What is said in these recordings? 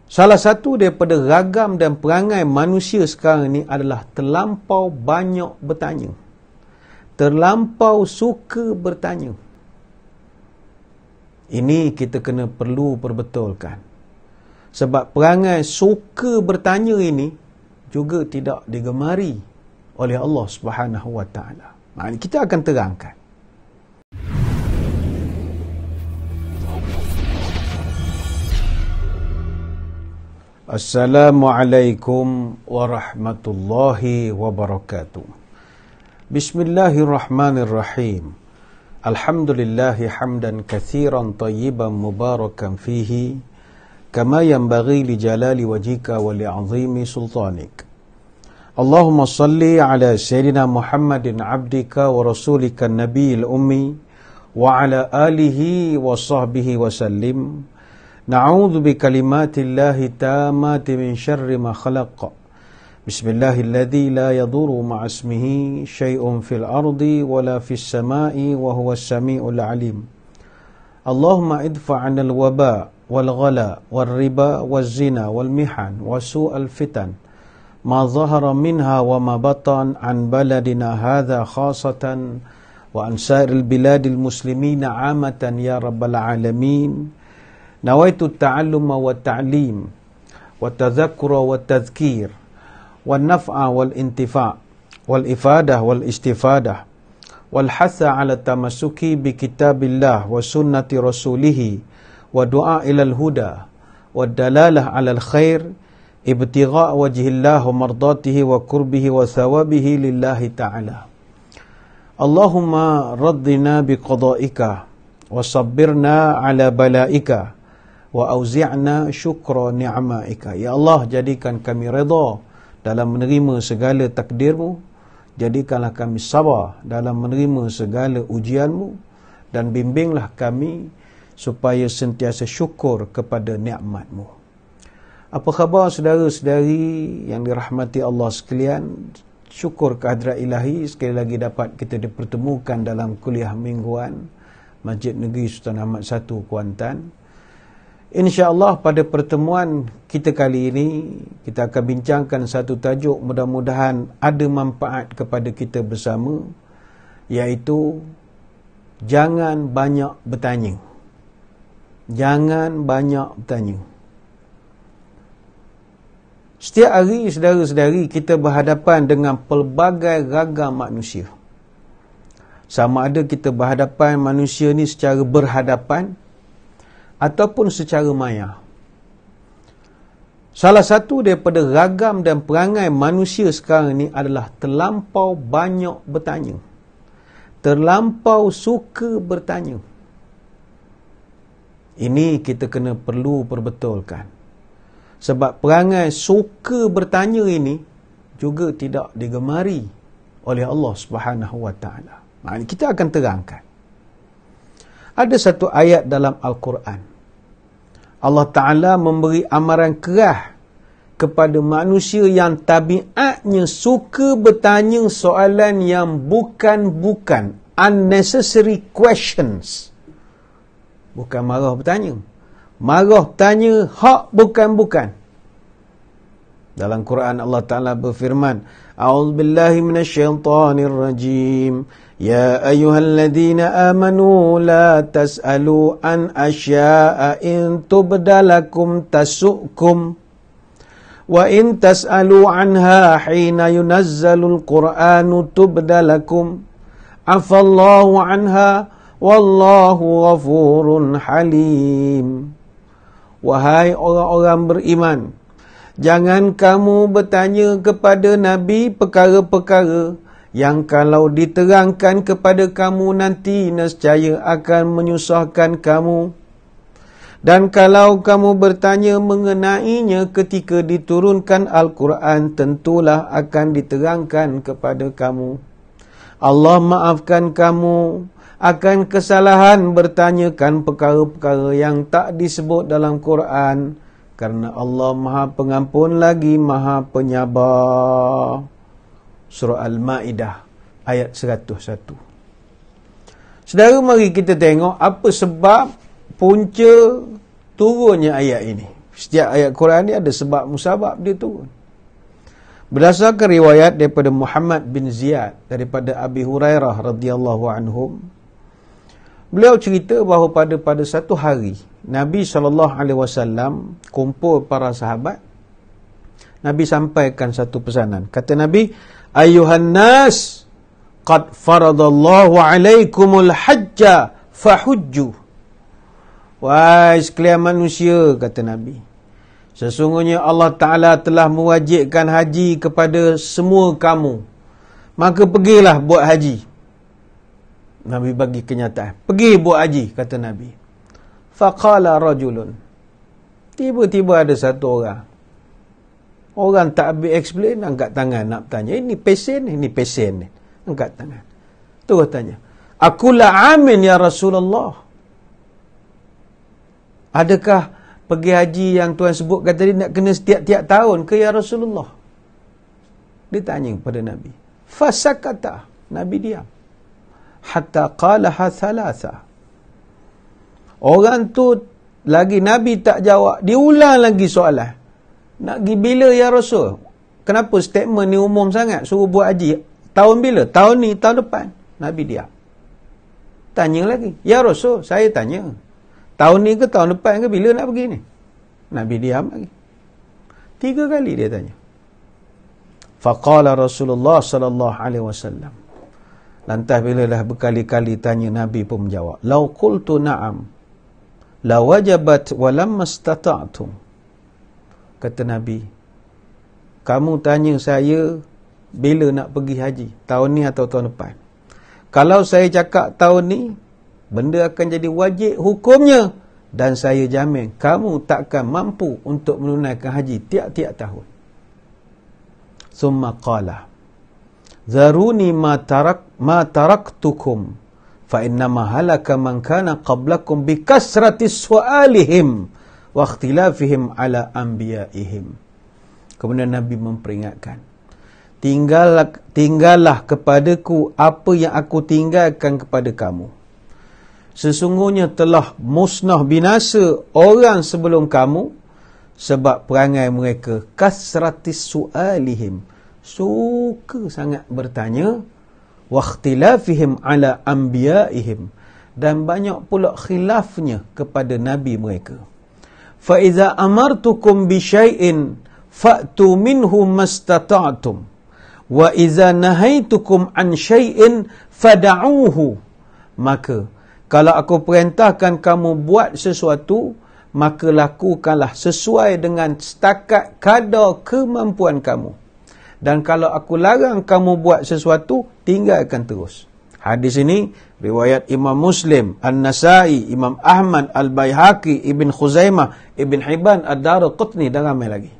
Salah satu daripada ragam dan perangai manusia sekarang ni adalah terlampau banyak bertanya. Terlampau suka bertanya. Ini kita kena perlu perbetulkan. Sebab perangai suka bertanya ini juga tidak digemari oleh Allah Subhanahu Wa Taala. Kita akan terangkan. Assalamualaikum warahmatullahi wabarakatuh. Bismillahirrahmanirrahim. Alhamdulillahi hamdan kathiran tayyiban mubarakan fihi kama yanbaghi li jalali wajhika wa li 'azimi sultanik. Allahumma salli ala sayyidina Muhammadin abdika wa rasulika nabiyil ummi wa ala alihi wa sahbihi wa sallim. Na'udzu bikalimatillahi tammati min syarri ma khalaq. Bismillahilladzi la yadurru ma'a ismihi syai'un fil ardi wala fis sama'i wa huwas sami'ul 'alim. Allahumma idfa' 'anil waba wal ghala wal riba waz zina wal mihan wa su'al fitan ma zahara minha wa ma batan an baladina hadha khasatan wa an sa'iril biladil muslimina 'amatan ya rabbal alamin. Nawaitu ta'alluma wa ta'lim wa tadhakkura wa tadhkir wa naf'a wal intifa' wal ifadah wal istifadah wal hatha ala tamassuki bi kitabillah wa sunnati rasulih wa du'a ilal huda wa dalalah alal khair ibtigha' wajhillah wa mardatihi wa qurbihi wa thawabihi lillahi ta'ala. Allahumma raddina bi qada'ika wa sabbirna ala bala'ika wa auzi'na syukra ni'maika. Ya Allah, jadikan kami redha dalam menerima segala takdirmu, jadikanlah kami sabar dalam menerima segala ujianmu, dan bimbinglah kami supaya sentiasa syukur kepada nikmatmu. Apa khabar saudara-saudari yang dirahmati Allah sekalian? Syukur kehadrat ilahi sekali lagi dapat kita dipertemukan dalam kuliah mingguan Masjid Negeri Sultan Ahmad I Kuantan. InsyaAllah pada pertemuan kita kali ini, kita akan bincangkan satu tajuk mudah-mudahan ada manfaat kepada kita bersama, iaitu jangan banyak bertanya. Jangan banyak bertanya. Setiap hari saudara-saudari kita berhadapan dengan pelbagai ragam manusia. Sama ada kita berhadapan manusia ni secara berhadapan ataupun secara maya. Salah satu daripada ragam dan perangai manusia sekarang ni adalah terlampau banyak bertanya. Terlampau suka bertanya. Ini kita kena perlu perbetulkan. Sebab perangai suka bertanya ini juga tidak digemari oleh Allah Subhanahu Wa Taala. Kita akan terangkan. Ada satu ayat dalam Al-Quran. Allah Ta'ala memberi amaran kerah kepada manusia yang tabiatnya suka bertanya soalan yang bukan-bukan. Unnecessary questions. Bukan marah bertanya. Marah bertanya hak bukan-bukan. Dalam Quran Allah Ta'ala berfirman, A'udzubillahi minasyaitanirrajim. Ya ayyuhalladzina amanu la tas'alu an asya'a in tubdalakum tasu'kum wa in tas'alu anha hina yunazzalul qur'anu tubdalakum afallahu anha wallahu ghafurun halim. Wahai orang-orang beriman, jangan kamu bertanya kepada Nabi perkara-perkara yang kalau diterangkan kepada kamu nanti nescaya akan menyusahkan kamu. Dan kalau kamu bertanya mengenainya ketika diturunkan Al-Quran, tentulah akan diterangkan kepada kamu. Allah maafkan kamu akan kesalahan bertanyakan perkara-perkara yang tak disebut dalam Quran, kerana Allah Maha Pengampun lagi Maha Penyabar. Surah Al-Ma'idah ayat 101. Saudara, mari kita tengok apa sebab punca turunnya ayat ini. Setiap ayat Quran ni ada sebab musabab dia turun. Berdasarkan riwayat daripada Muhammad bin Ziyad daripada Abi Hurairah radhiyallahu anhum, beliau cerita bahawa pada satu hari Nabi SAW kumpul para sahabat. Nabi sampaikan satu pesanan. Kata Nabi, "Ayuhan nas, qad faradallahu alaikumul hajja fahujju." Wahai sekalian manusia, kata Nabi, sesungguhnya Allah Ta'ala telah mewajibkan haji kepada semua kamu. Maka pergilah buat haji. Nabi bagi kenyataan. Pergi buat haji, kata Nabi. Faqala rajulun. Tiba-tiba ada satu orang. Orang tak habis explain, angkat tangan nak bertanya. Ini pesen ni. Angkat tangan. Terus tanya. Akulah amin ya Rasulullah. Adakah pergi haji yang Tuhan sebutkan tadi nak kena setiap-tiap tahun ke ya Rasulullah? Dia tanya kepada Nabi. Fasakata. Nabi diam. Hatta qalaha thalatha. Orang tu lagi Nabi tak jawab. Diulang lagi soalan. Nak pergi bila ya Rasul? Kenapa statement ni umum sangat? Suruh buat haji. Tahun bila? Tahun ni, tahun depan. Nabi diam. Tanya lagi. Ya Rasul, saya tanya. Tahun ni ke tahun depan ke, bila nak pergi ni? Nabi diam lagi. 3 kali dia tanya. Faqala Rasulullah sallallahu alaihi wasallam. Lantas bila dah berkali-kali tanya, Nabi pun menjawab. Lau qultu na'am la wajabat wa lam mastata'tum. Kata Nabi, kamu tanya saya bila nak pergi haji, tahun ni atau tahun depan. Kalau saya cakap tahun ni, benda akan jadi wajib hukumnya, dan saya jamin kamu takkan mampu untuk menunaikan haji tiap-tiap tahun. Summa qala zaruni ma taraktukum fa innama halaka man kana qablakum bi kasrati su'alihim wa ikhtilafihim ala anbiya'ihim. Kemudian Nabi memperingatkan, tinggallah kepadaku apa yang aku tinggalkan kepada kamu. Sesungguhnya telah musnah binasa orang sebelum kamu sebab perangai mereka kasratis su'alihim, suka sangat bertanya, wa ikhtilafihim ala anbiya'ihim, dan banyak pula khilafnya kepada nabi mereka. Fa iza amartukum bi syai'in fa'tu minhu mastata'tum wa iza nahaitukum an syai'in fada'uhu. Maka kalau aku perintahkan kamu buat sesuatu, maka lakukanlah sesuai dengan setakat kadar kemampuan kamu. Dan kalau aku larang kamu buat sesuatu, tinggalkan terus. Hadis ini riwayat Imam Muslim, An-Nasai, Imam Ahmad, Al-Baihaqi, Ibn Khuzaimah, Ibn Hibban, Ad-Daraqutni, dan ramai lagi.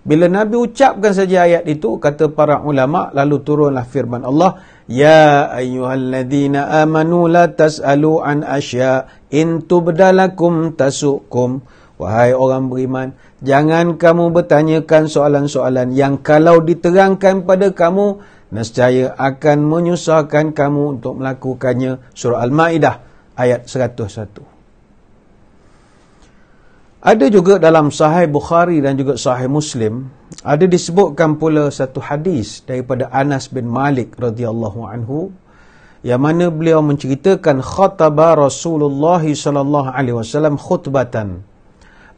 Bila Nabi ucapkan saja ayat itu, kata para ulama, lalu turunlah firman Allah, Ya ayyuhalladzina amanu la tas'alu an asya in tubdalakum tasukum. Wahai orang beriman, jangan kamu bertanyakan soalan-soalan yang kalau diterangkan pada kamu, nescaya akan menyusahkan kamu untuk melakukannya. Surah Al-Ma'idah ayat 101. Ada juga dalam Sahih Bukhari dan juga Sahih Muslim, ada disebutkan pula satu hadis daripada Anas bin Malik radhiyallahu anhu, yang mana beliau menceritakan khataba Rasulullah sallallahu alaihi wasallam khutbatan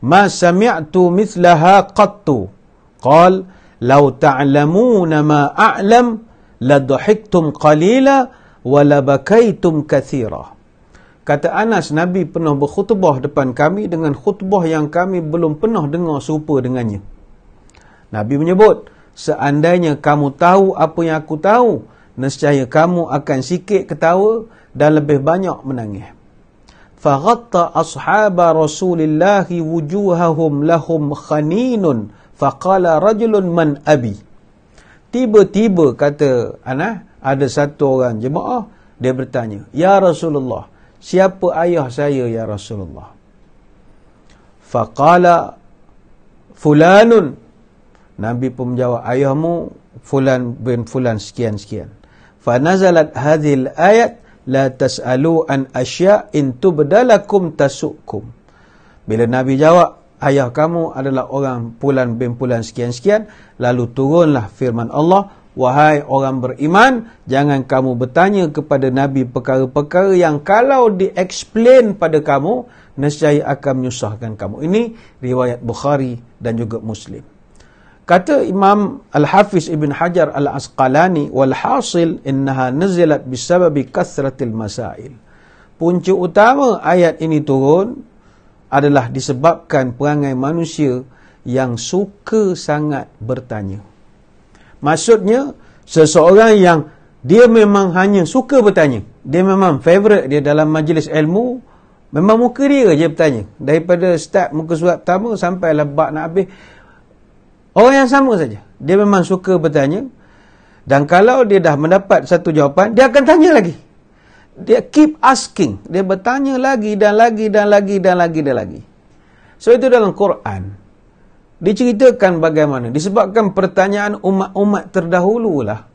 ma sami'tu mithlaha qattu qal law ta'lamuna ma a'lam la dhahiktum qalila wa la bakaitum katsira. Kata Anas, Nabi pernah berkhutbah depan kami dengan khutbah yang kami belum pernah dengar serupa dengannya. Nabi menyebut, seandainya kamu tahu apa yang aku tahu, nescaya kamu akan sikit ketawa dan lebih banyak menangis. Faghatta ashaba Rasulillahi wujuhahum lahum khaninun faqala rajulun man abi. Tiba-tiba kata Anas, ada satu orang jemaah, dia bertanya, Ya Rasulullah, siapa ayah saya ya Rasulullah? Faqala fulanun. Nabi pun menjawab, ayahmu fulan bin fulan sekian-sekian. Fanazalat hadhil ayat la tas'alu an asya' in tubdalakum tasukum. Bila Nabi jawab, ayah kamu adalah orang pulan bin pulan sekian-sekian, lalu turunlah firman Allah, wahai orang beriman, jangan kamu bertanya kepada Nabi perkara-perkara yang kalau di-explain pada kamu, nescaya akan menyusahkan kamu. Ini riwayat Bukhari dan juga Muslim. Kata Imam Al-Hafiz Ibn Hajar Al-Asqalani, walhasil innaha nazilat bisababi kasratil masail. Punca utama ayat ini turun adalah disebabkan perangai manusia yang suka sangat bertanya. Maksudnya, seseorang yang dia memang hanya suka bertanya. Dia memang favourite dia dalam majlis ilmu. Memang muka dia je bertanya. Daripada start muka surat pertama sampailah bab nak habis. Orang yang sama saja. Dia memang suka bertanya. Dan kalau dia dah mendapat satu jawapan, dia akan tanya lagi. Dia keep asking. Dia bertanya lagi dan lagi dan lagi dan lagi dan lagi. So itu dalam Quran diceritakan bagaimana disebabkan pertanyaan umat-umat terdahululah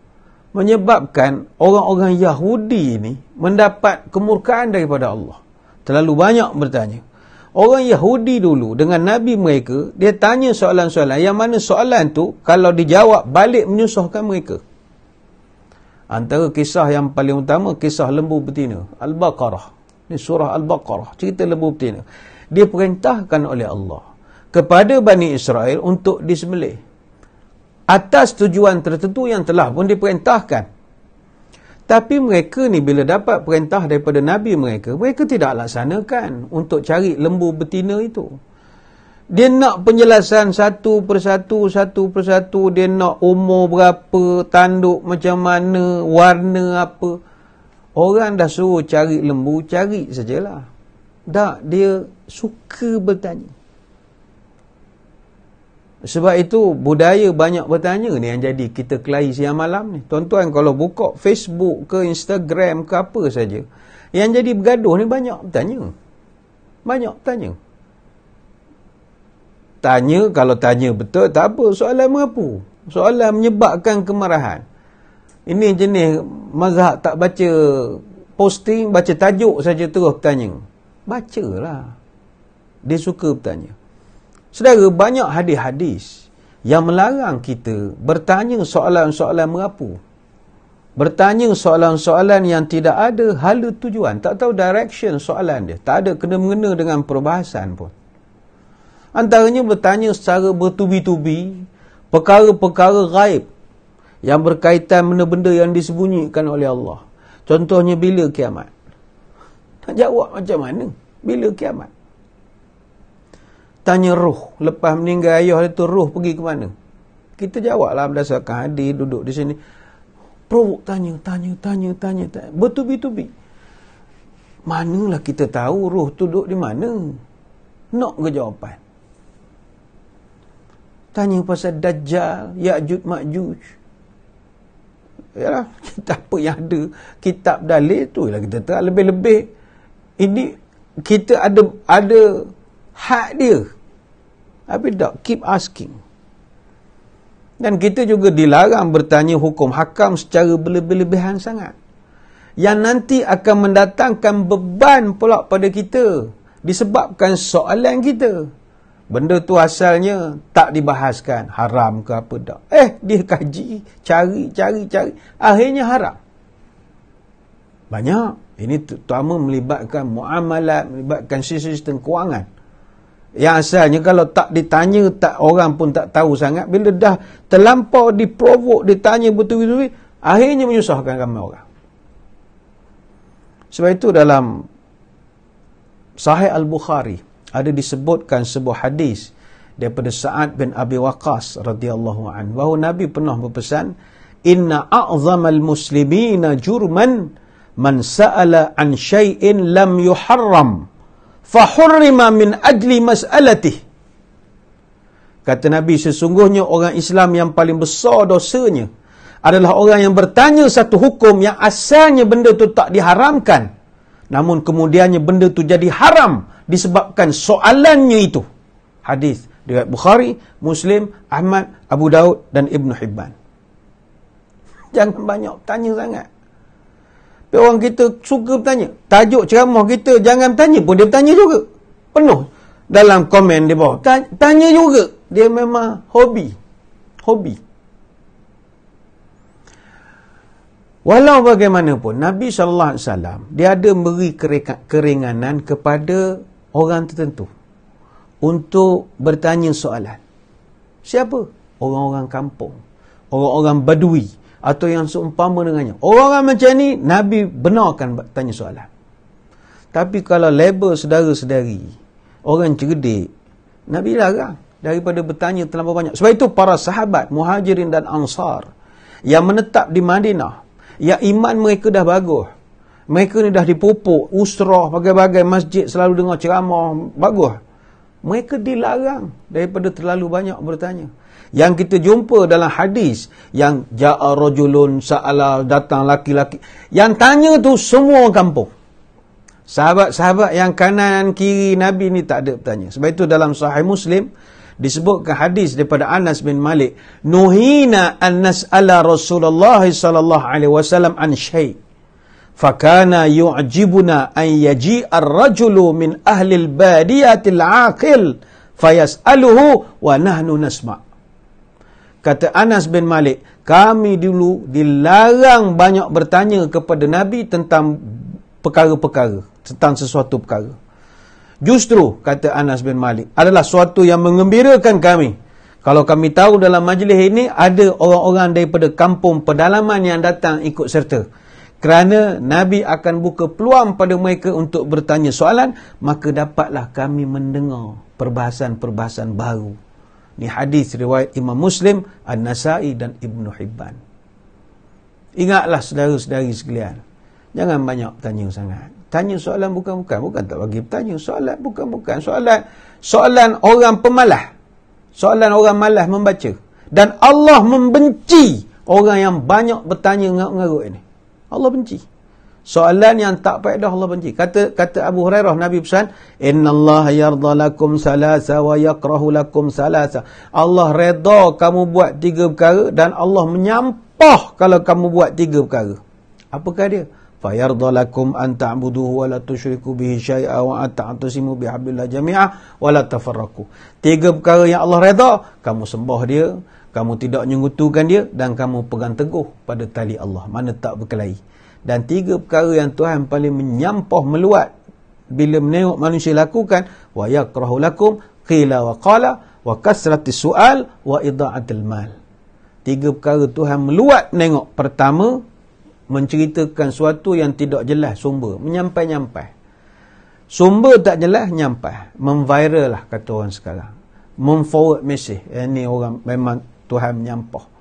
menyebabkan orang-orang Yahudi ini mendapat kemurkaan daripada Allah. Terlalu banyak bertanya. Orang Yahudi dulu dengan Nabi mereka, dia tanya soalan-soalan yang mana soalan tu kalau dijawab balik menyusahkan mereka. Antara kisah yang paling utama, kisah lembu betina. Al-Baqarah. Ini surah Al-Baqarah. Cerita lembu betina. Dia perintahkan oleh Allah kepada Bani Israel untuk disembelih. Atas tujuan tertentu yang telah pun diperintahkan. Tapi mereka ni bila dapat perintah daripada Nabi mereka, mereka tidak laksanakan untuk cari lembu betina itu. Dia nak penjelasan satu persatu. Dia nak umur berapa, tanduk macam mana, warna apa. Orang dah suruh cari lembu, cari sajalah. Tak, dia suka bertanya. Sebab itu budaya banyak bertanya ni yang jadi kita kelahi siang malam ni. Tuan-tuan kalau buka Facebook ke Instagram ke apa saja, yang jadi bergaduh ni banyak bertanya. Banyak bertanya. Tanya, kalau tanya betul tak apa, soalan merapu. Soalan menyebabkan kemarahan. Ini jenis mazhab tak baca posting, baca tajuk saja terus bertanya. Bacalah. Dia suka bertanya. Saudara, banyak hadis-hadis yang melarang kita bertanya soalan-soalan merapu. Bertanya soalan-soalan yang tidak ada hala tujuan. Tak tahu direction soalan dia. Tak ada kena-mengena dengan perbahasan pun. Antaranya bertanya secara bertubi-tubi perkara-perkara gaib yang berkaitan benda-benda yang disembunyikan oleh Allah. Contohnya bila kiamat. Nak jawab macam mana? Bila kiamat? Tanya roh. Lepas meninggal ayah itu, roh pergi ke mana? Kita jawablah berdasarkan hadis, duduk di sini. Provok tanya. Bertubi-tubi. Manalah kita tahu roh tu duduk di mana? Nak ke jawapan? Tanya pasal Dajjal, Ya'juj Ma'juj. Yalah, kita apa yang ada kitab dalil tu lah kita tahu. Lebih-lebih ini kita ada hak dia. Tapi tak, keep asking. Dan kita juga dilarang bertanya hukum hakam secara berlebih-lebihan sangat. Yang nanti akan mendatangkan beban pula pada kita disebabkan soalan kita. Benda tu asalnya tak dibahaskan, haram ke apa tak. Dia kaji, cari. Akhirnya haram. Banyak. Ini terutama melibatkan muamalat, melibatkan sistem kewangan. Yang asalnya kalau tak ditanya, orang pun tak tahu sangat. Bila dah terlampau diprovok, ditanya betul-betul, akhirnya menyusahkan ramai orang. Sebab itu dalam Sahih Al-Bukhari ada disebutkan sebuah hadis daripada Sa'ad bin Abi Waqqas radhiyallahu anhu, bahawa Nabi pernah berpesan, inna a'zamal muslimina jurman man sa'ala an syai'in lam yuharram fahurrima min ajli mas'alatih. Kata Nabi, sesungguhnya orang Islam yang paling besar dosanya adalah orang yang bertanya satu hukum yang asalnya benda tu tak diharamkan, namun kemudiannya benda tu jadi haram disebabkan soalannya itu. Hadis riwayat Bukhari, Muslim, Ahmad, Abu Daud dan Ibn Hibban. Jangan banyak tanya sangat. Tapi orang kita suka bertanya. Tajuk ceramah kita jangan bertanya pun dia bertanya juga. Penuh. dalam komen di bawah. Tanya juga. Dia memang hobi. Walau bagaimanapun, Nabi SAW, dia ada beri keringanan kepada orang tertentu untuk bertanya soalan. Siapa? Orang-orang kampung, orang-orang badui, atau yang seumpama dengannya. Orang-orang macam ni, Nabi benarkan tanya soalan. Tapi kalau label saudara-saudari, orang cerdik, Nabi larang daripada bertanya terlalu banyak. Sebab itu para sahabat, muhajirin dan ansar, yang menetap di Madinah, yang iman mereka dah bagus, mereka ni dah dipupuk, usrah, bagai-bagai masjid selalu dengar ceramah, bagus. Mereka dilarang daripada terlalu banyak bertanya. Yang kita jumpa dalam hadis, yang ja'a rajulun sa'ala, datang laki-laki, yang tanya tu semua orang kampung. Sahabat-sahabat yang kanan kiri Nabi ni tak ada bertanya. Sebab itu dalam Sahih Muslim disebutkan hadis daripada Anas bin Malik, nuhina an nas'ala Rasulullah sallallahu alaihi wasallam an syai' fakana yu'jibuna an yaji'a ar-rajulu min ahli al-badiyati al-aqil fayas'aluhu wa nahnu nasma'. Kata Anas bin Malik, kami dulu dilarang banyak bertanya kepada Nabi tentang perkara-perkara, tentang sesuatu perkara. Justru, kata Anas bin Malik, adalah suatu yang mengembirakan kami. Kalau kami tahu dalam majlis ini ada orang-orang daripada kampung pedalaman yang datang ikut serta. Kerana Nabi akan buka peluang pada mereka untuk bertanya soalan, maka dapatlah kami mendengar perbahasan-perbahasan baru. Ini hadis riwayat Imam Muslim, An-Nasai dan Ibn Hibban. Ingatlah saudara-saudari sekalian, jangan banyak tanya sangat. Tanya soalan bukan tak bagi bertanya. Soalan bukan. Soalan orang pemalas. Soalan orang malas membaca. Dan Allah membenci orang yang banyak bertanya ngarut-ngarut ini. Allah benci. Soalan yang tak faedah Allah benci. Kata Abu Hurairah, Nabi pesan, innallaha yarda lakum salasa wa yakrahu lakum salasa. Allah redha kamu buat 3 perkara dan Allah menyampah kalau kamu buat 3 perkara. Apakah dia? Fayarda lakum an ta'buduhu wa la tusyriku bihi syai'a wa ata'tasimu bihablillah jami'a wa la tafarraqu. 3 perkara yang Allah redha, kamu sembah dia, kamu tidak menyekutukan dia, dan kamu pegang teguh pada tali Allah, mana tak berkelahi. Dan 3 perkara yang Tuhan paling menyampah meluat bila menengok manusia lakukan, wa yakrahu lakum qila wa qala wa kasratis su'al wa ida'atil mal. 3 perkara Tuhan meluat menengok. Pertama, menceritakan sesuatu yang tidak jelas sumber, menyampai-nyampai. Sumber tak jelas, nyampai. Memviral lah kata orang sekarang. Memforward message. Ini orang memang Tuhan menyampah.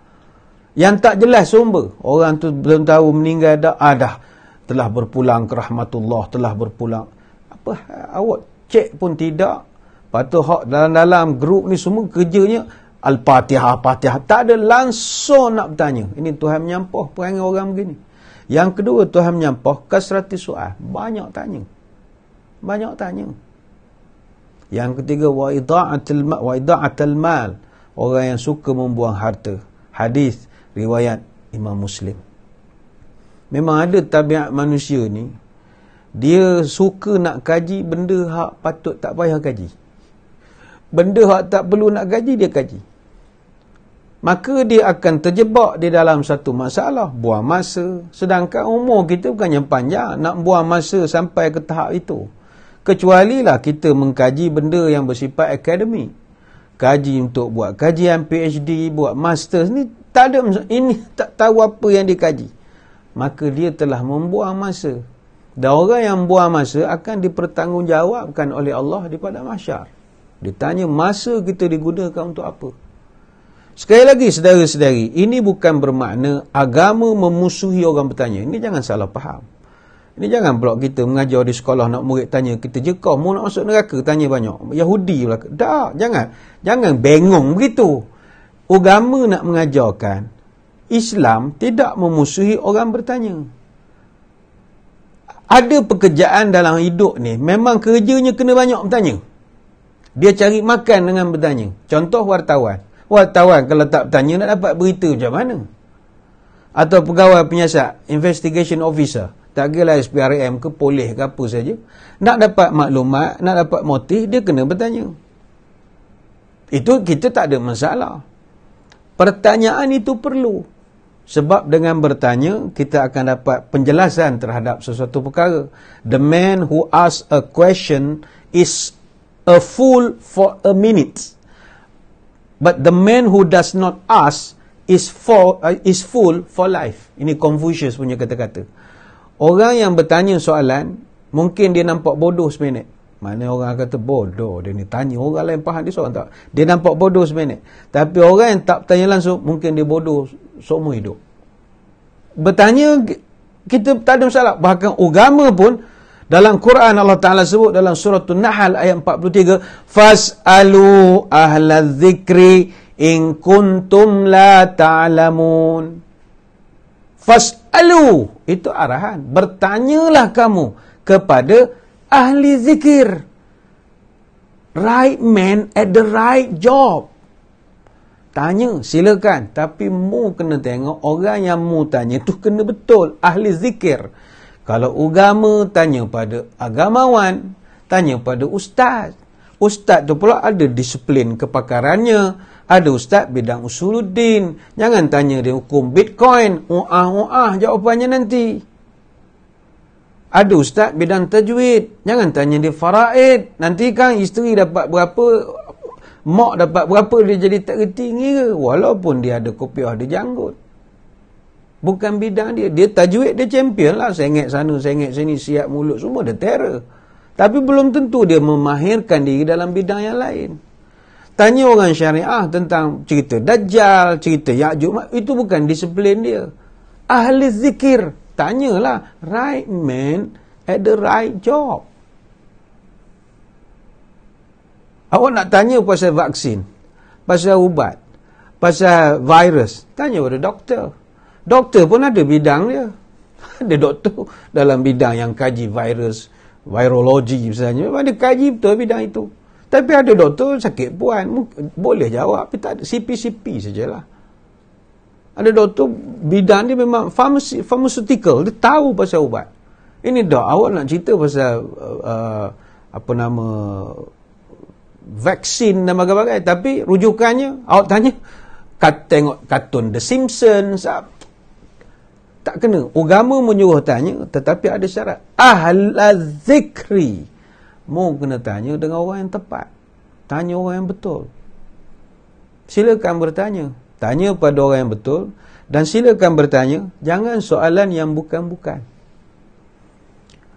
Yang tak jelas sumber, orang tu belum tahu meninggal dah telah berpulang ke rahmatullah, telah berpulang. Apa awak cek pun tidak. Patut hak dalam grup ni semua kerjanya Al-Fatihah, tak ada langsung nak bertanya. Ini Tuhan menyampah perangai orang begini. Yang kedua, Tuhan menyampah kasrati soal. Banyak tanya. Yang ketiga, wa ida'atul mal. Orang yang suka membuang harta. Hadis riwayat Imam Muslim. Memang ada tabiat manusia ni, dia suka nak kaji benda hak patut tak payah kaji. Benda hak tak perlu nak kaji, dia kaji. Maka dia akan terjebak di dalam satu masalah, buang masa. Sedangkan umur kita bukannya panjang nak buang masa sampai ke tahap itu. Kecualilah kita mengkaji benda yang bersifat akademik. Kaji untuk buat kajian PhD, buat master ni tak ada, ini tak tahu apa yang dikaji. Maka dia telah membuang masa. Dan orang yang buang masa akan dipertanggungjawabkan oleh Allah di padang mahsyar. Ditanya masa kita digunakan untuk apa. Sekali lagi saudara-saudari, ini bukan bermakna agama memusuhi orang bertanya. Ini jangan salah faham. Ini jangan pula kita mengajar di sekolah nak murid tanya kita je kau mau nak masuk neraka tanya banyak. Yahudi pula. Tak, jangan bengong begitu. Agama nak mengajarkan Islam tidak memusuhi orang bertanya. Ada pekerjaan dalam hidup ni memang kerjanya kena banyak bertanya. Dia cari makan dengan bertanya. Contoh wartawan. Wartawan kalau tak bertanya nak dapat berita macam mana? Atau pegawai penyiasat, investigation officer, Tak kira SPRM ke polis ke apa saja. Nak dapat maklumat, nak dapat motif, dia kena bertanya. Itu kita tak ada masalah. Pertanyaan itu perlu. Sebab dengan bertanya, kita akan dapat penjelasan terhadap sesuatu perkara. The man who asks a question is a fool for a minute. But the man who does not ask is fool for life. Ini Confucius punya kata-kata. Orang yang bertanya soalan, mungkin dia nampak bodoh seminit. Mana orang kata bodoh, dia ni tanya orang lain faham, dia seorang tak. Dia nampak bodoh seminit. Tapi orang yang tak bertanya langsung, mungkin dia bodoh seumur hidup. Bertanya, kita tak ada masalah. Bahkan agama pun, dalam Quran Allah Ta'ala sebut dalam surah An-Nahl ayat 43, Fas'alu ahla dzikri in kuntum la ta'lamun. Fas'alu, itu arahan. Bertanyalah kamu kepada ahli zikir. Right man at the right job. Tanya, silakan. Tapi mu kena tengok orang yang mu tanya tu kena betul ahli zikir. Kalau agama, tanya pada agamawan, tanya pada ustaz. Ustaz tu pula ada disiplin kepakarannya. Ada ustaz bidang usuluddin. Jangan tanya dia hukum Bitcoin. Jawapannya nanti. Ada ustaz bidang tajwid. Jangan tanya dia faraid. Nanti kan isteri dapat berapa, mak dapat berapa, dia jadi tak reti ngira. Walaupun dia ada kopiah, dia janggut. Bukan bidang dia. Dia tajwid, dia champion lah. Sengit sana, sengit sini, siap mulut, semua dia terror. Tapi belum tentu dia memahirkan diri dalam bidang yang lain. Tanya orang syariah tentang cerita Dajjal, cerita Ya'juj, itu bukan disiplin dia. Ahli zikir, tanyalah. Right man at the right job. Awak nak tanya pasal vaksin, pasal ubat, pasal virus, tanya pada doktor. Doktor pun ada bidang dia. Ada doktor dalam bidang yang kaji virus, virologi misalnya, ada kaji betul bidang itu. Tapi ada doktor sakit puan, boleh jawab, tapi tak ada, CP sajalah. Ada doktor bidang dia memang pharmaceutical, dia tahu pasal ubat. Ini dok, awak nak cerita pasal vaksin dan bagai-bagai, tapi rujukannya awak tanya tengok kartun The Simpsons. Tak kena. Agama menyuruh tanya, tetapi ada syarat. Ahla zikri. Mu kena tanya dengan orang yang tepat. Tanya orang yang betul. Silakan bertanya. Tanya pada orang yang betul. Dan silakan bertanya. Jangan soalan yang bukan-bukan.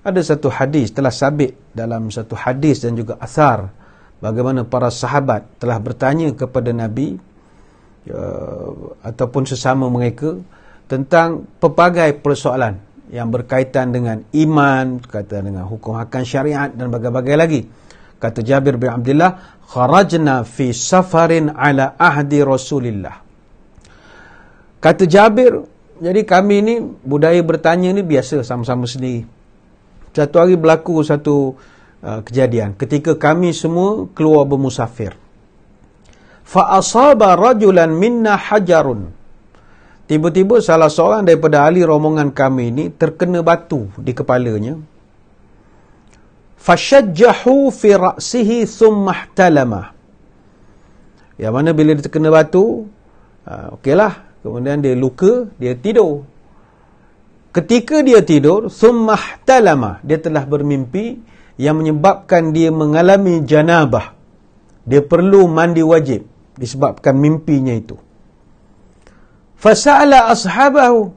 Ada satu hadis telah sabit dalam satu hadis dan juga asar. Bagaimana para sahabat telah bertanya kepada Nabi ataupun sesama mereka tentang pelbagai persoalan yang berkaitan dengan iman, berkaitan dengan hukum hakam syariat dan berbagai-bagai lagi. Kata Jabir bin Abdullah, kharajna fi safarin ala ahdi Rasulillah. Kata Jabir, jadi kami ni budaya bertanya ni biasa sama-sama sendiri. Satu hari berlaku satu kejadian ketika kami semua keluar bermusafir. Fa asaba rajulan minna hajarun. Tiba-tiba salah seorang daripada ahli rombongan kami ini terkena batu di kepalanya. Fashajjahu fi ra'sihi thumma ihtalama. Yang mana bila dia terkena batu, okeylah, kemudian dia luka, dia tidur. Ketika dia tidur, thumma ihtalama, dia telah bermimpi yang menyebabkan dia mengalami janabah. Dia perlu mandi wajib disebabkan mimpinya itu. Fasa'ala ashabahu.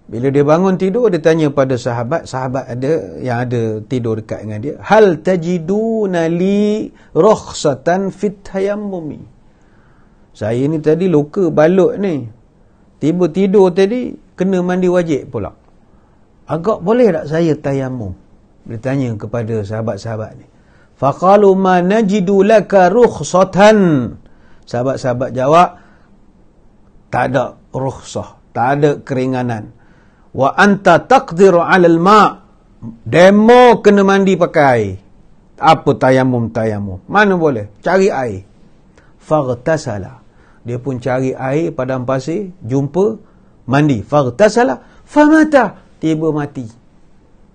Bila dia bangun tidur, dia tanya pada sahabat ada yang ada tidur dekat dengan dia, hal tajiduna li rukhsatan fit tayammumi. Saya ni tadi luka balut ni, tiba tidur tadi kena mandi wajib pula. Agak boleh tak saya tayammum? Dia tanya kepada sahabat-sahabat ni. Faqalu ma najidu laka rukhsatan. Sahabat-sahabat jawab, tak ada rukhsah, tak ada keringanan. Wa anta taqdiru 'alal ma'. Demo kena mandi pakai. Apa tayamum? Mana boleh? Cari air. Faghtasala. Dia pun cari air padang pasir, jumpa, mandi. Faghtasala famata. Tiba mati.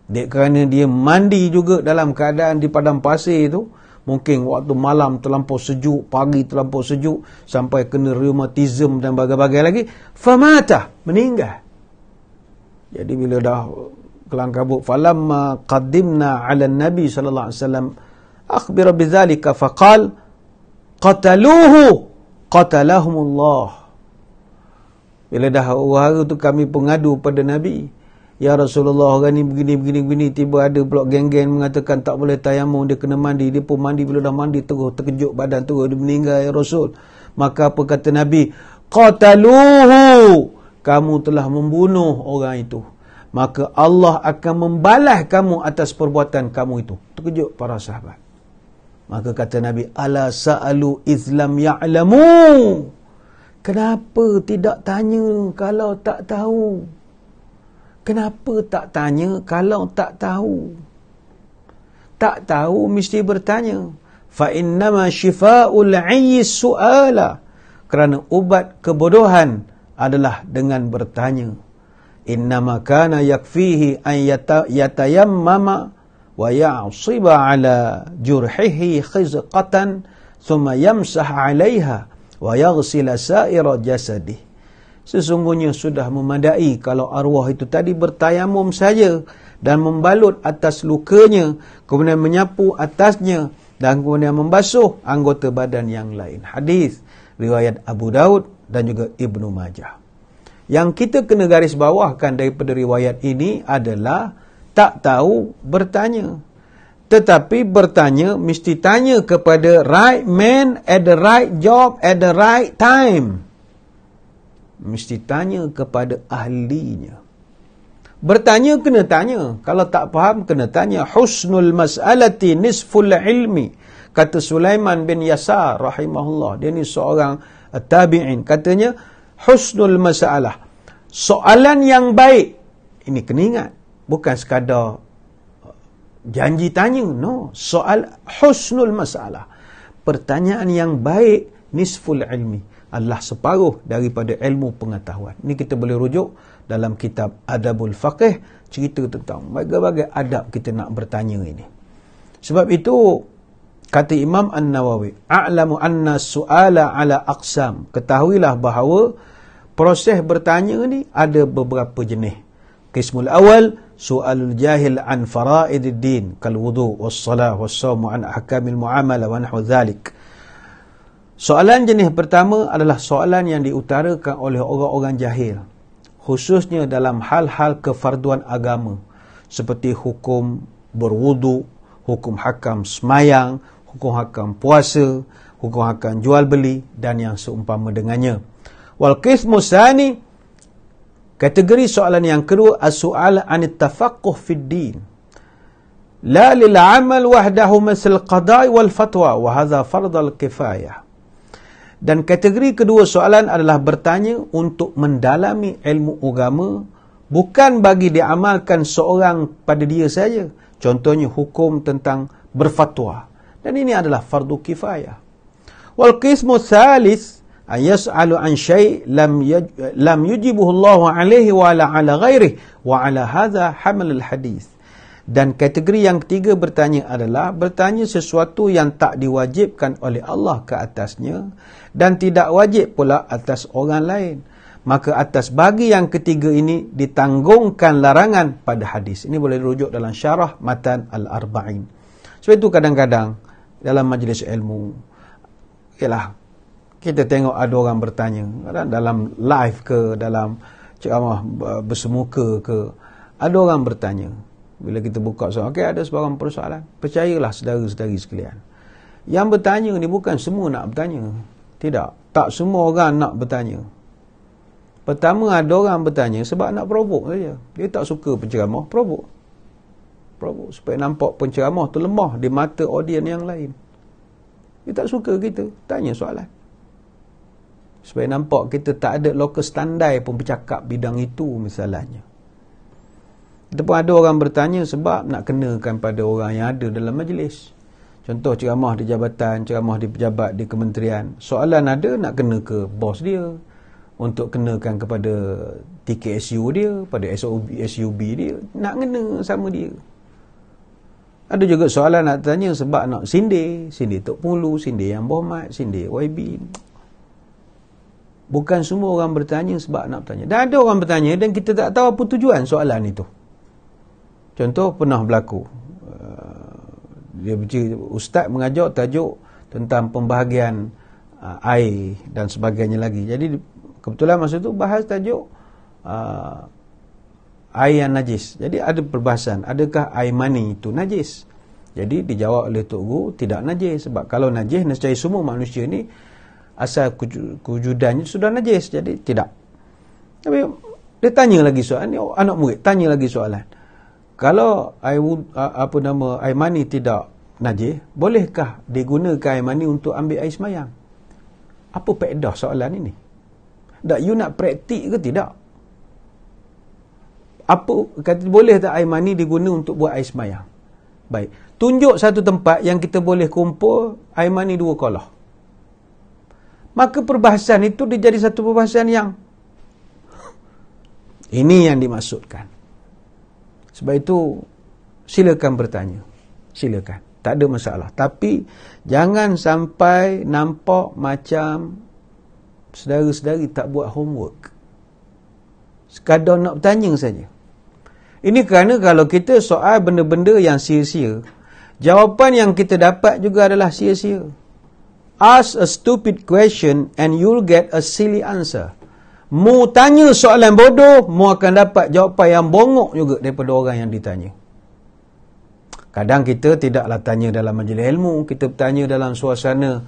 Dek kerana dia mandi juga dalam keadaan di padang pasir tu, mungkin waktu malam terlampau sejuk, pagi terlampau sejuk, sampai kena rheumatism dan bagai-bagai lagi, famata, meninggal. Jadi bila dah kelang kabut, falamma qaddimna 'ala nabi sallallahu alaihi wasallam akhbira bidzalika faqal qataluhu qatalahumullah. Bila dah hari tu kami pengadu pada Nabi, ya Rasulullah, orang ni begini, tiba ada pula geng-geng mengatakan tak boleh tayamum, dia kena mandi. Dia pun mandi, bila dah mandi terus terkejut badan terus dia meninggal, ya Rasul. Maka apa kata Nabi? Qataluhu, kamu telah membunuh orang itu, maka Allah akan membalas kamu atas perbuatan kamu itu. Terkejut para sahabat. Maka kata Nabi, ala sa'alu izlam ya'lamu, kenapa tidak tanya kalau tak tahu? Kenapa tak tanya kalau tak tahu? Tak tahu mesti bertanya. Fa innama shifa'ul 'ayyi su'ala, kerana ubat kebodohan adalah dengan bertanya. Innama kana yakfihi an yatayammama wa ya'siba 'ala jurhihi khizqatan thumma yamsah 'alayha wa yaghsila sa'ira jasadih. Sesungguhnya sudah memadai kalau arwah itu tadi bertayamum saja dan membalut atas lukanya, kemudian menyapu atasnya dan kemudian membasuh anggota badan yang lain. Hadis riwayat Abu Daud dan juga Ibnu Majah. Yang kita kena garis bawahkan daripada riwayat ini adalah tak tahu bertanya. Tetapi bertanya mesti tanya kepada right man at the right job at the right time. Mesti tanya kepada ahlinya. Bertanya kena tanya. Kalau tak faham kena tanya. Husnul mas'alati nisful ilmi. Kata Sulaiman bin Yasar rahimahullah. Dia ni seorang tabi'in. Katanya, husnul mas'alah, soalan yang baik. Ini kena ingat. Bukan sekadar janji tanya. No. Soal husnul mas'alah. Pertanyaan yang baik nisful ilmi, adalah separuh daripada ilmu pengetahuan. Ini kita boleh rujuk dalam kitab Adabul Faqih, cerita tentang berbagai adab kita nak bertanya ini. Sebab itu kata Imam An-Nawawi, a'lamu anna su'ala ala aqsam, ketahuilah bahawa proses bertanya ni ada beberapa jenis. Qismul awal, su'alul jahil an fara'idid din kal wudu was salah was shaum an ahkamil muamalah wa nahwu dzalik. Soalan jenis pertama adalah soalan yang diutarakan oleh orang-orang jahil, khususnya dalam hal-hal kefarduan agama, seperti hukum berwudu, hukum hakam semayang, hukum hakam puasa, hukum hakam jual beli dan yang seumpama dengannya. Wal qismu tsani, kategori soalan yang kedua, as-su'al 'anit tafaqquh fid din, la lil 'amal wahdahu misal qada' wal fatwa wa hadha fardul kifayah. Dan kategori kedua soalan adalah bertanya untuk mendalami ilmu agama, bukan bagi diamalkan seorang pada dia saja. Contohnya hukum tentang berfatwa. Dan ini adalah fardu kifayah. Wal qismu tsalis, an yas'alu an syai' lam yujibuhu Allah alaihi wa ala ghairihi wa ala hadha hamal al hadis. Dan kategori yang ketiga bertanya adalah bertanya sesuatu yang tak diwajibkan oleh Allah ke atasnya dan tidak wajib pula atas orang lain. Maka atas bagi yang ketiga ini ditanggungkan larangan pada hadis. Ini boleh dirujuk dalam syarah Matan Al-Arba'in. Sebab itu kadang-kadang dalam majlis ilmu, ialah kita tengok ada orang bertanya, dalam live ke, dalam ceramah bersemuka ke, ada orang bertanya. Bila kita buka soalan, okey, ada sebarang persoalan, percayalah saudara-saudari sekalian, yang bertanya ni bukan semua nak bertanya. Tidak, tak semua orang nak bertanya. Pertama, ada orang bertanya sebab nak provok saja. Dia tak suka penceramah, provok supaya nampak penceramah tu lemah di mata audien yang lain. Dia tak suka kita tanya soalan, supaya nampak kita tak ada lokus standai pun bercakap bidang itu misalnya. Ataupun ada orang bertanya sebab nak kenakan pada orang yang ada dalam majlis. Contoh ceramah di jabatan, ceramah di pejabat di kementerian. Soalan ada nak kena ke bos dia, untuk kenakan kepada TKSU dia, pada SUB dia, nak kena sama dia. Ada juga soalan nak tanya sebab nak sindir Tok Pulu, sindir Yang Berhormat, sindir YB. Bukan semua orang bertanya sebab nak bertanya. Dan ada orang bertanya dan kita tak tahu apa tujuan soalan itu. Contoh pernah berlaku. Ustaz mengajar tajuk tentang pembahagian air dan sebagainya lagi. Jadi kebetulan masa tu bahas tajuk air yang najis. Jadi ada perbahasan, adakah air mani itu najis? Jadi dijawab oleh Tok Guru, tidak najis. Sebab kalau najis, nescaya semua manusia ni asal kewujudannya sudah najis. Jadi tidak. Tapi dia tanya lagi soalan ni, anak murid tanya lagi soalan. Kalau air mani tidak najis, bolehkah digunakan air mani untuk ambil air semayang? Apa faedah soalan ini? Tak, you nak praktik ke tidak? Boleh tak air mani diguna untuk buat air semayang? Baik, tunjuk satu tempat yang kita boleh kumpul air mani 2 kolah. Maka perbahasan itu dia jadi satu perbahasan yang ini yang dimaksudkan. Sebab itu silakan bertanya. Silakan, tak ada masalah. Tapi jangan sampai nampak macam saudara-saudari tak buat homework. Sekadar nak bertanya saja. Ini kerana kalau kita soal benda-benda yang sia-sia, jawapan yang kita dapat juga adalah sia-sia. Ask a stupid question and you'll get a silly answer. Mu tanya soalan bodoh, mu akan dapat jawapan yang bongok juga daripada orang yang ditanya. Kadang kita tidaklah tanya dalam majlis ilmu, kita bertanya dalam suasana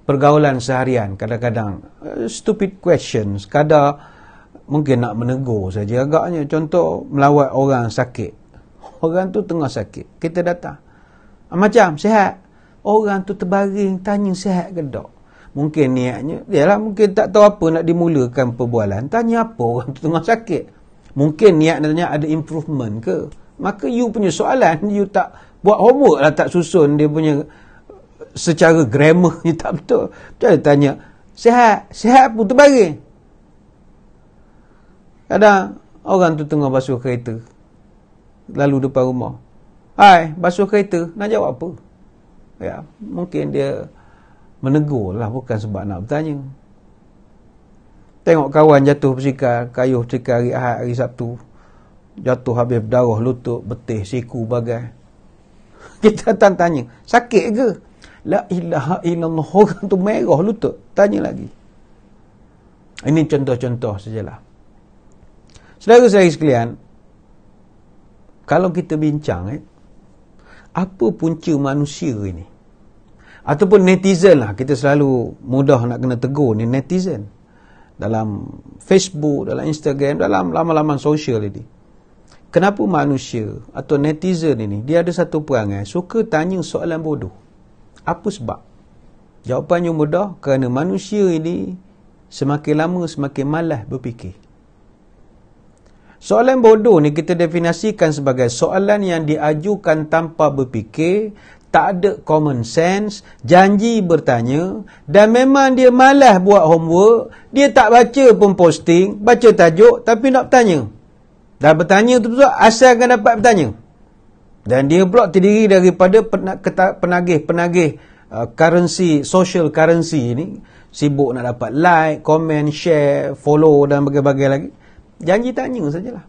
pergaulan seharian. Kadang-kadang stupid questions, kadang mungkin nak menegur saja agaknya. Contoh, melawat orang sakit. Orang tu tengah sakit. Kita datang. Macam, sihat? Orang tu terbaring, tanya sihat ke tak? Mungkin niatnya, yalah mungkin tak tahu apa nak dimulakan perbualan. Tanya apa orang tu tengah sakit? Mungkin niatnya ada improvement ke? Maka you punya soalan, you tak buat homework lah, tak susun dia punya secara grammar ni tak betul. Macam tanya, sihat? Sihat pun terbaring. Kadang orang tu tengah basuh kereta, lalu depan rumah. Hai, basuh kereta, nak jawab apa? Ya, mungkin dia menegur lah, bukan sebab nak bertanya. Tengok kawan jatuh bersikal, kayuh bersikal hari Ahad, hari Sabtu, jatuh habis berdarah lutut, betih, siku, bagai. Kita datang tanya, sakit ke? La ilaha illallah, orang tu merah lutut. Tanya lagi. Ini contoh-contoh sajalah. Saudara-saudari sekalian, kalau kita bincang, apa punca manusia ini? Ataupun netizen lah, kita selalu mudah nak kena tegur ni netizen. Dalam Facebook, dalam Instagram, dalam laman-laman sosial ini. Kenapa manusia atau netizen ini, dia ada satu perangai, suka tanya soalan bodoh. Apa sebab? Jawapannya mudah, kerana manusia ini semakin lama semakin malas berfikir. Soalan bodoh ni kita definisikan sebagai soalan yang diajukan tanpa berfikir, tak ada common sense, janji bertanya, dan memang dia malas buat homework, dia tak baca pun posting, baca tajuk, tapi nak bertanya. Dan bertanya tu pula asalkan dapat bertanya. Dan dia pula terdiri daripada penagih-penagih currency, social currency ni, sibuk nak dapat like, comment, share, follow dan berbagai-bagai lagi. Janji tanya sajalah.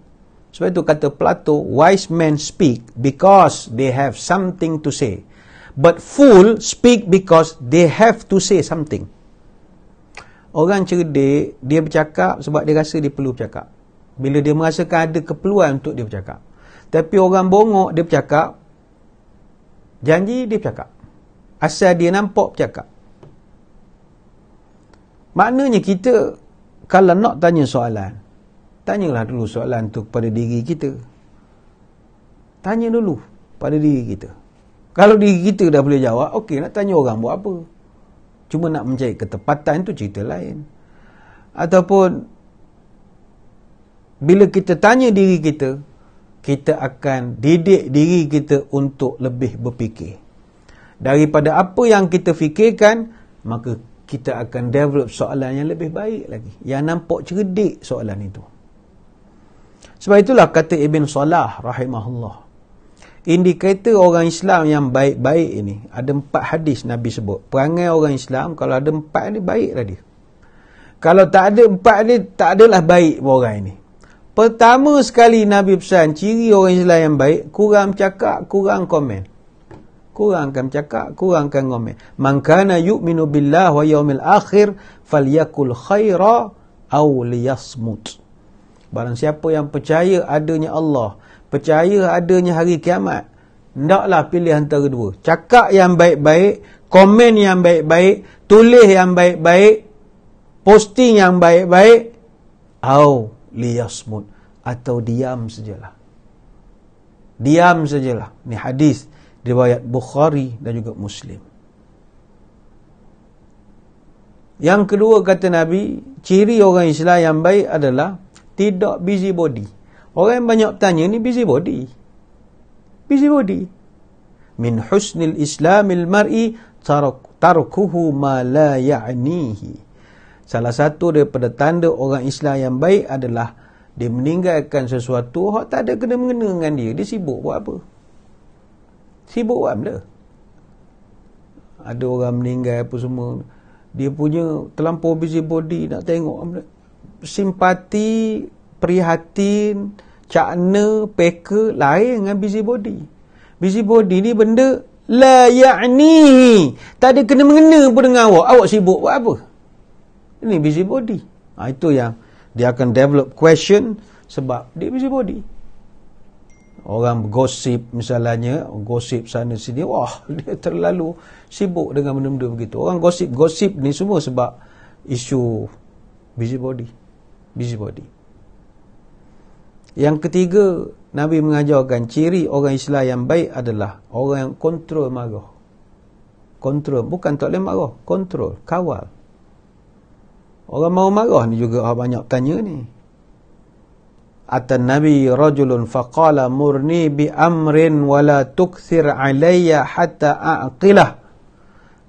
Sebab itu kata Plato, wise men speak because they have something to say. But fool speak because they have to say something. Orang cerdik, dia bercakap sebab dia rasa dia perlu bercakap. Bila dia merasakan ada keperluan untuk dia bercakap. Tapi orang bongok, dia bercakap, janji dia bercakap. Asal dia nampak bercakap. Maknanya kita, kalau nak tanya soalan, tanyalah dulu soalan tu kepada diri kita. Tanya dulu pada diri kita. Kalau diri kita dah boleh jawab, okey, nak tanya orang buat apa? Cuma nak mencari ketepatan tu cerita lain. Ataupun bila kita tanya diri kita, kita akan didik diri kita untuk lebih berfikir. Daripada apa yang kita fikirkan, maka kita akan develop soalan yang lebih baik lagi, yang nampak cerdik soalan itu. Sebab itulah kata Ibn Salah rahimahullah, indikator orang Islam yang baik-baik ini, ada 4 hadis Nabi sebut. Perangai orang Islam, kalau ada 4 ni, baiklah dia. Kalau tak ada 4 ni, tak adalah baik orang ini. Pertama sekali Nabi pesan, ciri orang Islam yang baik, kurang cakap, kurang komen. Kurangkan cakap, kurangkan komen. Man kana yu'minu billah wa yaumil akhir falyakul khaira aw liyasmut. Barang siapa yang percaya adanya Allah, percaya adanya hari kiamat, hendaklah pilih antara dua. Cakap yang baik-baik, komen yang baik-baik, tulis yang baik-baik, posting yang baik-baik, atau liyasmut, atau diam sajalah. Diam sajalah. Ni hadis riwayat Bukhari dan juga Muslim. Yang kedua kata Nabi, ciri orang Islam yang baik adalah tidak busybody. Orang yang banyak tanya ni busybody. Busybody. Min husnil islamil mar'i tarkuhu ma la ya'nihi. Salah satu daripada tanda orang Islam yang baik adalah dia meninggalkan sesuatu yang tak ada kena-mengena dengan dia. Dia sibuk buat apa? Sibuk buat benda. Ada orang meninggal apa semua, dia punya terlampau busybody, nak tengok simpati, prihatin, cakna, peka, lain dengan busybody. Busybody ni benda la ya'ni, tak ada kena mengena pun dengan awak. Awak sibuk buat apa? Ini busybody. Itu yang dia akan develop question, sebab dia busybody. Orang gosip misalnya, gosip sana sini, wah, dia terlalu sibuk dengan benda-benda begitu. Orang gosip ni semua sebab isu busybody. Yang ketiga, Nabi mengajarkan ciri orang Islam yang baik adalah orang yang kontrol marah. Kontrol, bukan tak boleh marah, kontrol, kawal. Orang mau marah ni juga banyak tanya ni. Atan Nabi rajulun faqala murni bi amrin wala tukthir alayya hatta a'qilah.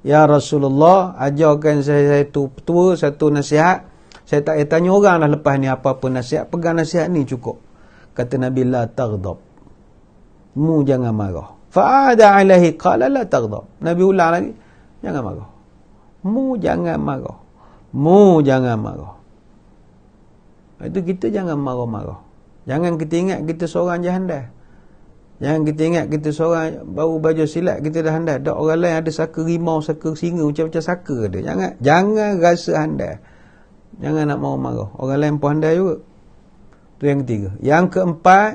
Ya Rasulullah, ajarkan saya satu nasihat. Saya tak payah tanya orang lah lepas ni apa-apa nasihat. Pegang nasihat ni cukup. Kata Nabi, la taghdab. Mu jangan marah. Fa'ada alaihi qala la taghdab. Nabi ulang lagi, jangan marah. Mu jangan marah. Mu jangan marah. Itu kita jangan marah-marah. Jangan kita ingat kita seorang je handal. Jangan kita ingat kita seorang baru baju silat kita dah handal. Tak, orang lain ada saka rimau, saka singa, macam-macam saka ada. Jangan rasa handal. Jangan nak marah-marah. Orang lain pun handal juga. Itu yang ketiga. Yang keempat,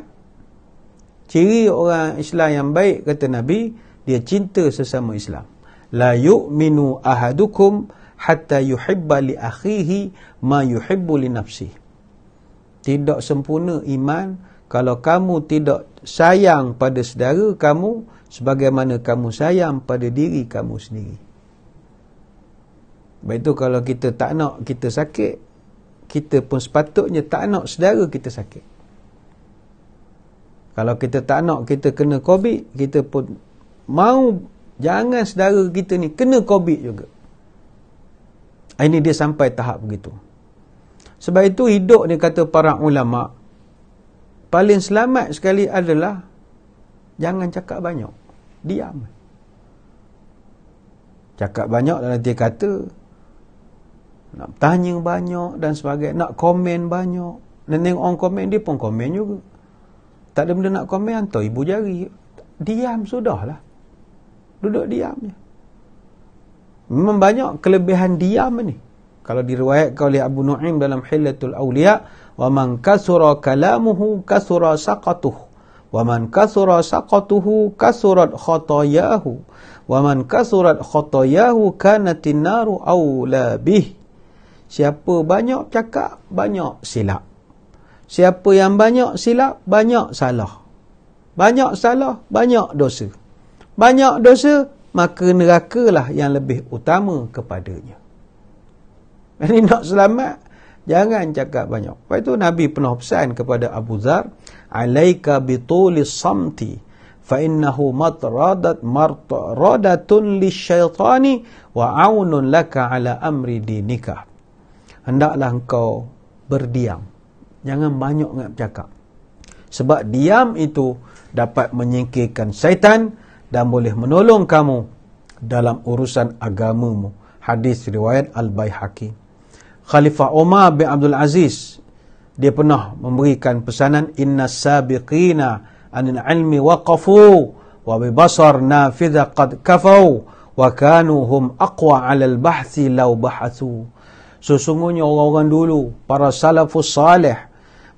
ciri orang Islam yang baik, kata Nabi, dia cinta sesama Islam. La yu'minu ahadukum hatta yuhibba li akhihi ma yuhibbu li nafsihi. Tidak sempurna iman kalau kamu tidak sayang pada saudara kamu sebagaimana kamu sayang pada diri kamu sendiri. Baik itu kalau kita tak nak kita sakit, kita pun sepatutnya tak nak saudara kita sakit. Kalau kita tak nak kita kena COVID, kita pun mau jangan saudara kita ni kena COVID juga. Ini dia sampai tahap begitu. Sebab itu hidup ni, kata para ulama, paling selamat sekali adalah jangan cakap banyak, diam. Cakap banyak dalam arti kata nak tanya banyak dan sebagainya, nak komen banyak. Dan tengok orang komen, dia pun komen juga. Tak ada benda nak komen, hantar ibu jari. Diam sudahlah. Duduk diam je. Memang banyak kelebihan diam ni. Kalau diriwayatkan oleh Abu Nu'aim dalam Hilatul Awliya, wa man kasura kalamuhu kasura saqatuhu, wa man kasura saqatuhu kasurat khatayahu, wa man kasurat khatayahu kanatin naru awla bih. Siapa banyak cakap, banyak silap. Siapa yang banyak silap, banyak salah. Banyak salah, banyak dosa. Banyak dosa, maka nerakalah yang lebih utama kepadanya. Ini nak selamat, jangan cakap banyak. Lepas itu Nabi pernah pesan kepada Abu Dzar, alaika bitulis samti fa innahu martadatun lisyaitani wa aunun laka ala amri dinika. Hendaklah engkau berdiam, jangan banyak nak bercakap, sebab diam itu dapat menyingkirkan syaitan dan boleh menolong kamu dalam urusan agamamu. Hadis riwayat Al-Baihaqi. Khalifah Umar bin Abdul Aziz, dia pernah memberikan pesanan, inna sabiqina anil ilmi waqafu wa bibasar nafidha qad kafau wa kanu hum aqwa 'alal bahthi law bahathu. Sesungguhnya orang-orang dulu, para salafus salih,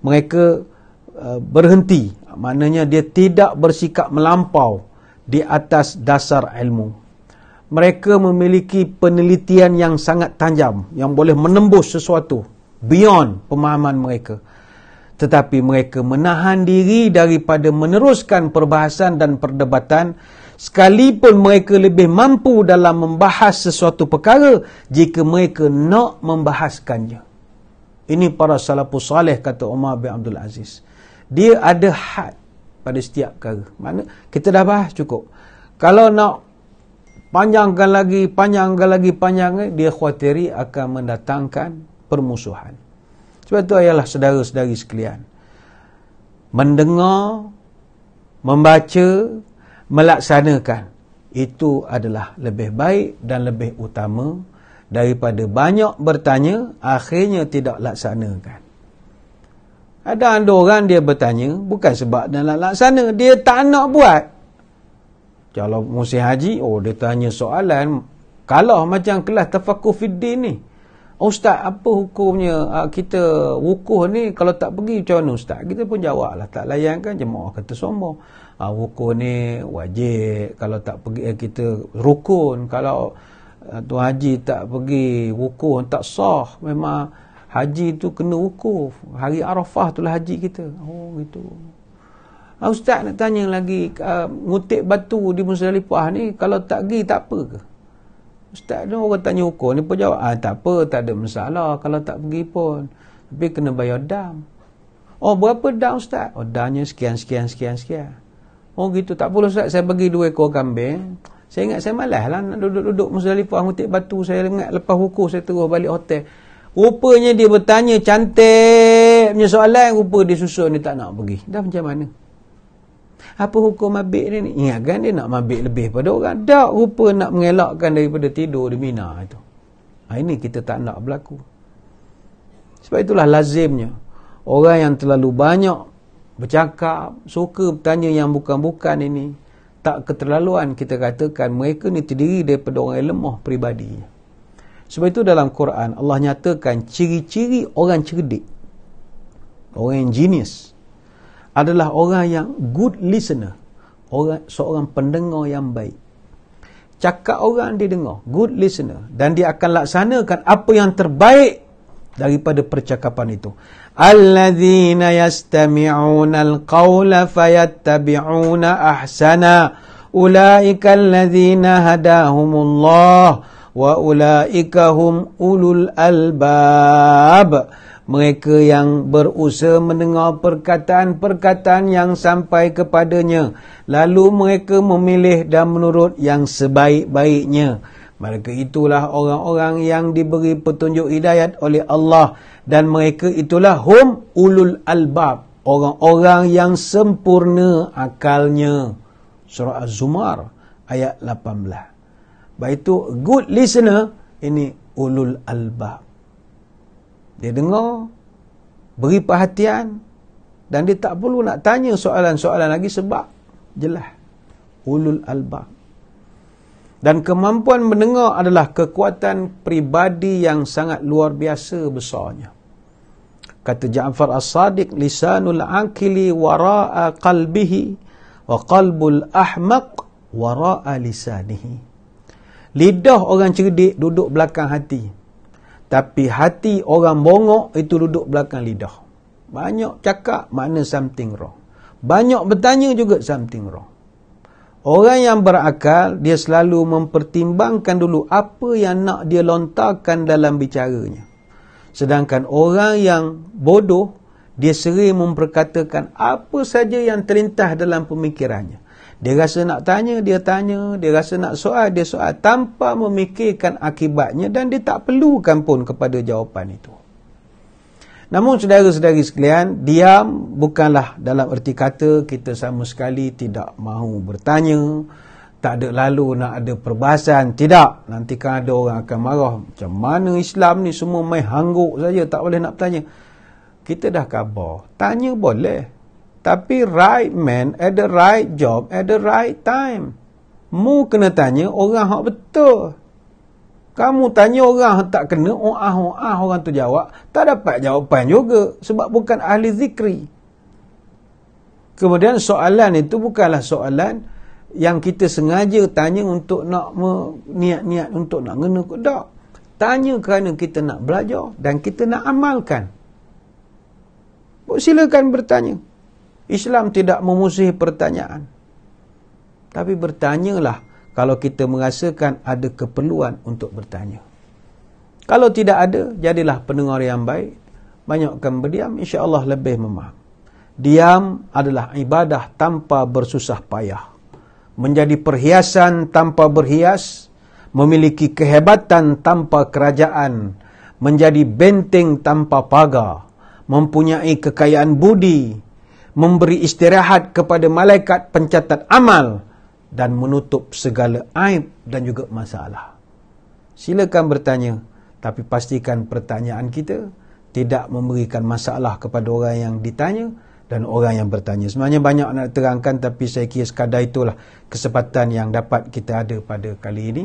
mereka berhenti, maknanya dia tidak bersikap melampau di atas dasar ilmu. Mereka memiliki penelitian yang sangat tajam, yang boleh menembus sesuatu beyond pemahaman mereka. Tetapi mereka menahan diri daripada meneruskan perbahasan dan perdebatan, sekalipun mereka lebih mampu dalam membahas sesuatu perkara jika mereka nak membahaskannya. Ini para salafus salih, kata Umar bin Abdul Aziz. Dia ada had pada setiap perkara. Mana kita dah bahas cukup. Kalau nak panjangkan lagi, dia khawatiri akan mendatangkan permusuhan. Sebab itu ayalah saudara-saudari sekalian, mendengar, membaca, melaksanakan, itu adalah lebih baik dan lebih utama daripada banyak bertanya, akhirnya tidak laksanakan. Ada orang dia bertanya bukan sebab dia nak laksana, dia tak nak buat. Kalau musim haji, dia tanya soalan kalau macam kelas tafakuh fiddin ni, Ustaz, apa hukumnya kita wukuf ni kalau tak pergi macam mana Ustaz? Kita pun jawab lah, tak layan kan, jemaah kata sombong. Wukuf ni wajib, kalau tak pergi kita rukun. Kalau tuan haji tak pergi wukuf tak sah. Memang haji tu kena wukuf. Hari Arafah tu lah haji kita. Oh gitu. Ustaz nak tanya lagi, ngutip batu di Muzdalifah ni kalau tak pergi tak apa ke? Ustaz ni orang tanya hukum ni pun jawab, tak apa, tak ada masalah kalau tak pergi pun, tapi kena bayar dam. Oh, berapa dam Ustaz? Oh, damnya sekian. Oh gitu, tak perlu Ustaz, saya bagi 2 ekor kambing. Saya ingat saya malas lah nak duduk-duduk Muzdalifah ngutip batu. Saya ingat lepas hukum saya terus balik hotel. Rupanya dia bertanya cantik punya soalan, rupa dia susun dia tak nak pergi. Dah macam mana? Apa hukum mabik dia ni? Ingatkan dia nak mabik lebih pada orang. Tak, rupa nak mengelakkan daripada tidur di Mina itu. Ini kita tak nak berlaku. Sebab itulah lazimnya orang yang terlalu banyak bercakap, suka bertanya yang bukan-bukan ini, tak keterlaluan kita katakan mereka ni terdiri daripada orang yang lemah peribadinya. Sebab itu dalam Quran Allah nyatakan ciri-ciri orang cerdik, orang yang genius, adalah orang yang good listener, seorang pendengar yang baik. Cakap orang dia dengar, good listener, dan dia akan laksanakan apa yang terbaik daripada percakapan itu. Alladzina yastami'una al-qawla fayattabi'una ahsana ulaika alladzina hadahumullah wa ulaika hum ulul albab. Mereka yang berusaha mendengar perkataan-perkataan yang sampai kepadanya, lalu mereka memilih dan menurut yang sebaik-baiknya. Mereka itulah orang-orang yang diberi petunjuk hidayat oleh Allah, dan mereka itulah hum ulul albab, orang-orang yang sempurna akalnya. Surah Az-Zumar ayat 18. Baik itu good listener, ini ulul albab. Dia dengar, beri perhatian, dan dia tak perlu nak tanya soalan-soalan lagi sebab jelas ulul albab. Dan kemampuan mendengar adalah kekuatan pribadi yang sangat luar biasa besarnya. Kata Ja'far As-Sadiq, lisanul aqili wara'a qalbihi wa qalbul ahmaq wara'a lisanihi. Lidah orang cerdik duduk belakang hati, tapi hati orang bongok itu duduk belakang lidah. Banyak cakap, makna something wrong. Banyak bertanya juga something wrong. Orang yang berakal, dia selalu mempertimbangkan dulu apa yang nak dia lontarkan dalam bicaranya. Sedangkan orang yang bodoh, dia sering memperkatakan apa saja yang terlintas dalam pemikirannya. Dia rasa nak tanya, dia tanya. Dia rasa nak soal, dia soal. Tanpa memikirkan akibatnya dan dia tak perlukan pun kepada jawapan itu. Namun saudara-saudari sekalian, diam bukanlah dalam erti kata kita sama sekali tidak mahu bertanya. Tak ada lalu nak ada perbahasan. Tidak. Nanti kan ada orang akan marah. Macam mana Islam ni semua main hangguk saja. Tak boleh nak bertanya. Kita dah khabar. Tanya boleh. Tapi right man at the right job at the right time. Mu kena tanya orang hak betul. Kamu tanya orang hak tak kena, orang tu jawab. Tak dapat jawapan juga. Sebab bukan ahli zikri. Kemudian soalan itu bukanlah soalan yang kita sengaja tanya untuk nak niat-niat untuk nak ngena ke tak. Tanya kerana kita nak belajar dan kita nak amalkan. Silakan bertanya. Islam tidak memusuhi pertanyaan. Tapi bertanyalah kalau kita merasakan ada keperluan untuk bertanya. Kalau tidak ada, jadilah pendengar yang baik. Banyakkan berdiam, insya-Allah lebih memaham. Diam adalah ibadah tanpa bersusah payah. Menjadi perhiasan tanpa berhias. Memiliki kehebatan tanpa kerajaan. Menjadi benteng tanpa pagar. Mempunyai kekayaan budi. Memberi istirahat kepada malaikat pencatat amal dan menutup segala aib dan juga masalah. Silakan bertanya, tapi pastikan pertanyaan kita tidak memberikan masalah kepada orang yang ditanya dan orang yang bertanya. Sebenarnya banyak nak terangkan, tapi saya kira sekadar itulah kesempatan yang dapat kita ada pada kali ini.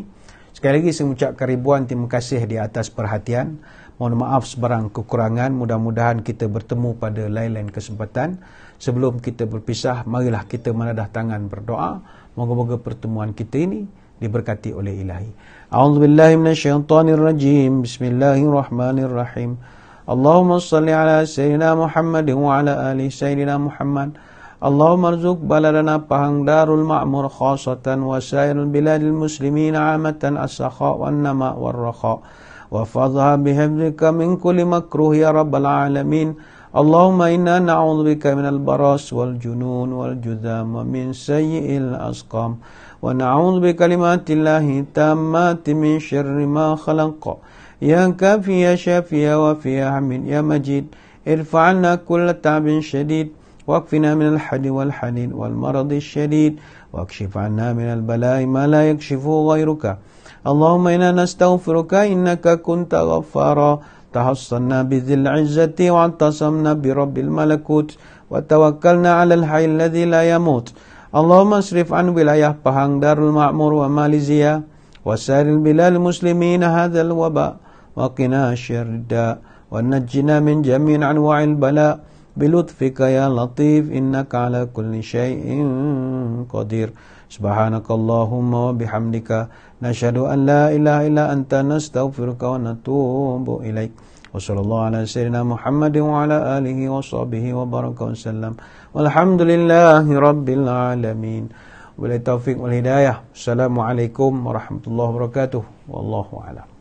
Sekali lagi saya mengucapkan ribuan terima kasih di atas perhatian. Mohon maaf sebarang kekurangan. Mudah-mudahan kita bertemu pada lain-lain kesempatan. Sebelum kita berpisah, marilah kita menadah tangan berdoa. Moga-moga pertemuan kita ini diberkati oleh Ilahi. A'udzubillahi minasyaitonirrajim. Bismillahirrahmanirrahim. Allahumma salli ala Sayyidina Muhammad wa ala ali Sayyidina Muhammad. Allahumma arzuq baladana Pahang Darul Ma'mur khasatan wa sairul biladil muslimin amatan as-sakha wan nama war rakha. وَفَضْهَا بِحَفْظِكَ مِنْ كُلِّ مَكْرُوهِ يَا رَبَّ الْعَالَمِينَ اللهم إنا نعوذ بك من البراس والجنون والجذام ومن سيء الأسقام ونعوذ بكلمات الله التامات من شر ما خلق يا كافي يا شافي يا وافي يا حميد يا مجيد ارفع عنا كل تعب شديد واكفنا من الحد والحنين والمرض الشديد واكشف عنا من البلاء ما لا يكشفه غيرك اللهم إنا نستغفرك إنك كنت غفارا تحصنا بذي العزة واعتصمنا برب الملكوت وتوكلنا على الحي الذي لا يموت اللهم اصرف عن ولاية Pahang Darul Ma'mur وماليزيا وسائر البلاد المسلمين هذا الوباء وقنا شر الداء ونجنا من جميع أنواع البلاء بلطفك يا لطيف إنك على كل شيء قدير سبحانك اللهم وبحمدك نشهد أن لا إله إلا أنت نستغفرك ونتوب إليك وصلى الله على سيدنا محمد وعلى آله وصحبه وبارك وسلم والحمد لله رب العالمين وبالتوفيق والهداية السلام عليكم ورحمة الله وبركاته والله أعلم.